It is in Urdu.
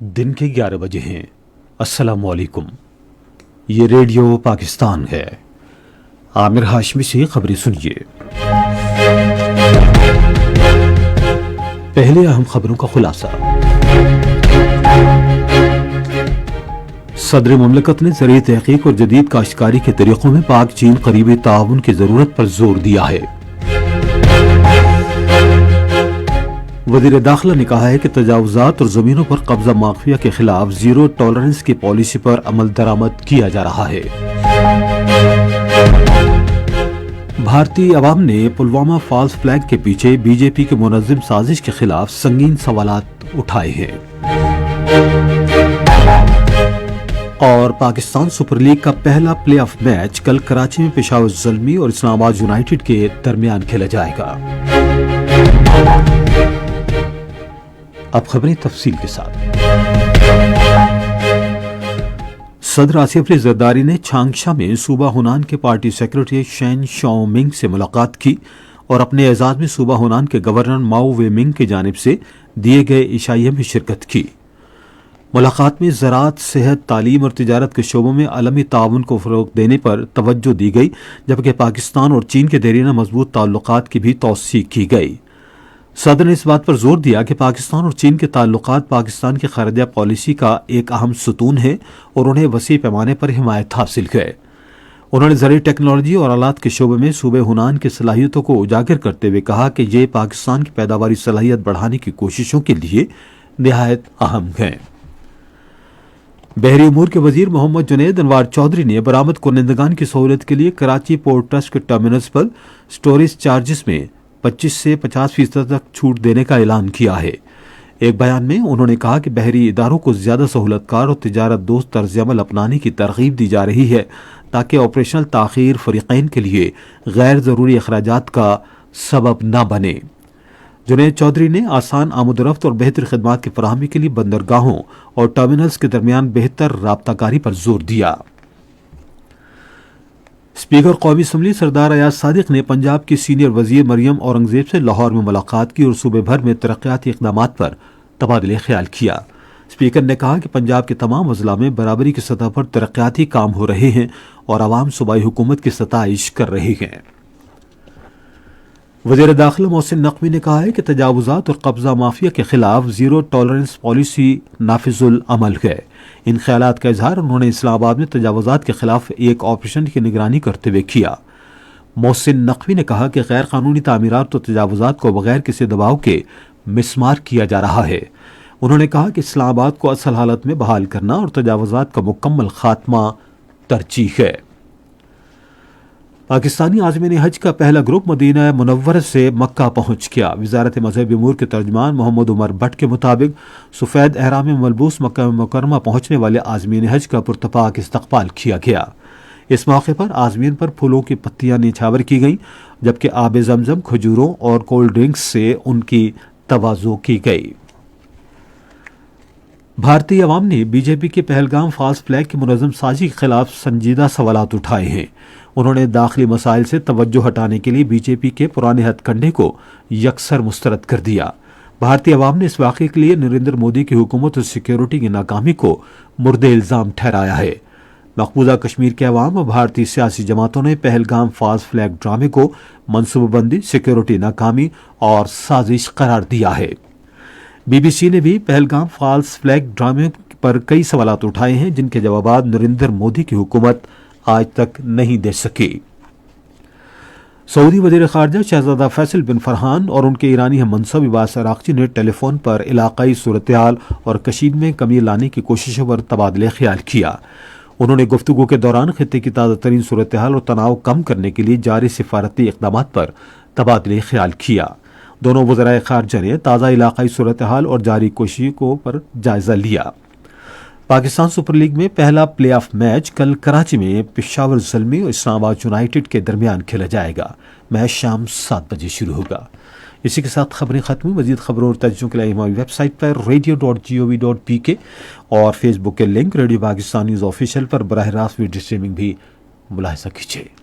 دن کے 11 بجے ہیں۔ السلام علیکم، یہ ریڈیو پاکستان ہے۔ عامر ہاشمی سے خبریں سنیے۔ پہلے اہم خبروں کا خلاصہ۔ صدر مملکت نے زرعی تحقیق اور جدید کاشتکاری کے طریقوں میں پاک چین قریبی تعاون کی ضرورت پر زور دیا ہے۔ وزیر داخلہ نے کہا ہے کہ تجاوزات اور زمینوں پر قبضہ مافیا کے خلاف زیرو ٹالرنس کی پالیسی پر عمل درآمد کیا جا رہا ہے۔ بھارتی عوام نے پلوامہ فالس فلیگ کے پیچھے بی جے پی کے منظم سازش کے خلاف سنگین سوالات اٹھائے ہیں۔ اور پاکستان سپر لیگ کا پہلا پلے آف میچ کل کراچی میں پشاور زلمی اور اسلام آباد یونائیٹڈ کے درمیان کھیلا جائے گا۔ اب خبریں تفصیل کے ساتھ۔ صدر آصف علی زرداری نے چانگشا میں صوبہ ہونان کے پارٹی سیکرٹری شین شاؤ منگ سے ملاقات کی اور اپنے اعزاز میں صوبہ ہونان کے گورنر ماؤ وے منگ کی جانب سے دیے گئے عشائیے میں شرکت کی۔ ملاقات میں زراعت، صحت، تعلیم اور تجارت کے شعبوں میں عالمی تعاون کو فروغ دینے پر توجہ دی گئی، جبکہ پاکستان اور چین کے دیرینہ مضبوط تعلقات کی بھی توثیق کی گئی۔ صدر نے اس بات پر زور دیا کہ پاکستان اور چین کے تعلقات پاکستان کی خارجہ پالیسی کا ایک اہم ستون ہے اور انہیں وسیع پیمانے پر حمایت حاصل ہے۔ انہوں نے زرعی ٹیکنالوجی اور آلات کے شعبے میں صوبہ ہونان کی صلاحیتوں کو اجاگر کرتے ہوئے کہا کہ یہ پاکستان کی پیداواری صلاحیت بڑھانے کی کوششوں کے لیے نہایت اہم ہیں۔ بحری امور کے وزیر محمد جنید انوار چودھری نے برآمد کنندگان کی سہولت کے لیے کراچی پورٹ ٹرسٹ کے ٹرمینلز پر سٹوریج چارجز میں 25 سے 50% تک چھوٹ دینے کا اعلان کیا ہے۔ ایک بیان میں انہوں نے کہا کہ بحری اداروں کو زیادہ سہولت کار اور تجارت دوست طرز عمل اپنانے کی ترغیب دی جا رہی ہے تاکہ آپریشنل تاخیر فریقین کے لیے غیر ضروری اخراجات کا سبب نہ بنے۔ جنید چودھری نے آسان آمد و رفت اور بہتر خدمات کی فراہمی کے لیے بندرگاہوں اور ٹرمینلز کے درمیان بہتر رابطہ کاری پر زور دیا۔ اسپیکر قومی اسمبلی سردار ایاز صادق نے پنجاب کی سینئر وزیر مریم اورنگزیب سے لاہور میں ملاقات کی اور صوبے بھر میں ترقیاتی اقدامات پر تبادلہ خیال کیا۔ اسپیکر نے کہا کہ پنجاب کے تمام اضلاع میں برابری کی سطح پر ترقیاتی کام ہو رہے ہیں اور عوام صوبائی حکومت کی ستائش کر رہے ہیں۔ وزیر داخلہ محسن نقوی نے کہا ہے کہ تجاوزات اور قبضہ مافیا کے خلاف زیرو ٹالرنس پالیسی نافذ العمل ہے۔ ان خیالات کا اظہار انہوں نے اسلام آباد میں تجاوزات کے خلاف ایک آپریشن کی نگرانی کرتے ہوئے کیا۔ محسن نقوی نے کہا کہ غیر قانونی تعمیرات اور تجاوزات کو بغیر کسی دباؤ کے مسمار کیا جا رہا ہے۔ انہوں نے کہا کہ اسلام آباد کو اصل حالت میں بحال کرنا اور تجاوزات کا مکمل خاتمہ ترجیح ہے۔ پاکستانی عازمین حج کا پہلا گروپ مدینہ منورہ سے مکہ پہنچ گیا۔ وزارت مذہبی امور کے ترجمان محمد عمر بٹ کے مطابق سفید احرام میں ملبوس مکہ مکرمہ پہنچنے والے عازمین حج کا پرتپاک استقبال کیا گیا۔ اس موقع پر عازمین پر پھولوں کی پتیاں نچھاور کی گئیں، جبکہ آب زمزم، کھجوروں اور کولڈ ڈرنکس سے ان کی تواضع کی گئی۔ بھارتی عوام نے بی جے پی کے پہلگام فالس فلیگ کی منظم سازی کے خلاف سنجیدہ سوالات اٹھائے ہیں۔ انہوں نے داخلی مسائل سے توجہ ہٹانے کے لیے بی جے پی کے پرانے ہتھ کنڈے کو یکسر مسترد کر دیا۔ بھارتی عوام نے اس واقعے کے لیے نریندر مودی کی حکومت اور سیکیورٹی کی ناکامی کو مرد الزام ٹھہرایا ہے۔ مقبوضہ کشمیر کے عوام اور بھارتی سیاسی جماعتوں نے پہلگام فالس فلیگ ڈرامے کو منصوبہ بندی، سیکیورٹی ناکامی اور سازش قرار دیا ہے۔ بی بی سی نے بھی پہلگام فالس فلیگ ڈرامے پر کئی سوالات اٹھائے ہیں جن کے جوابات نریندر مودی کی حکومت آج تک نہیں دے سکی۔ سعودی وزیر خارجہ شہزادہ فیصل بن فرحان اور ان کے ایرانی ہم منصب عباس عراقچی نے ٹیلی فون پر علاقائی صورتحال اور کشید میں کمی لانے کی کوششوں پر تبادلہ خیال کیا۔ انہوں نے گفتگو کے دوران خطے کی تازہ ترین صورتحال اور تناؤ کم کرنے کے لیے جاری سفارتی اقدامات پر تبادلہ خیال کیا۔ دونوں وزرائے خارجہ نے تازہ علاقائی صورتحال اور جاری کوششوں پر جائزہ لیا۔ پاکستان سپر لیگ میں پہلا پلے آف میچ کل کراچی میں پشاور زلمی اور اسلام آباد یونائیٹڈ کے درمیان کھیلا جائے گا۔ میچ شام 7 بجے شروع ہوگا۔ اسی کے ساتھ خبریں ختم ہوئی۔ مزید خبروں اور تجزیوں کے لیے ہماری ویب سائٹ پر radio.gov.pk اور فیس بک کے link radio Pakistan news official پر براہ راست ویڈیو اسٹریمنگ بھی ملاحظہ کیجیے۔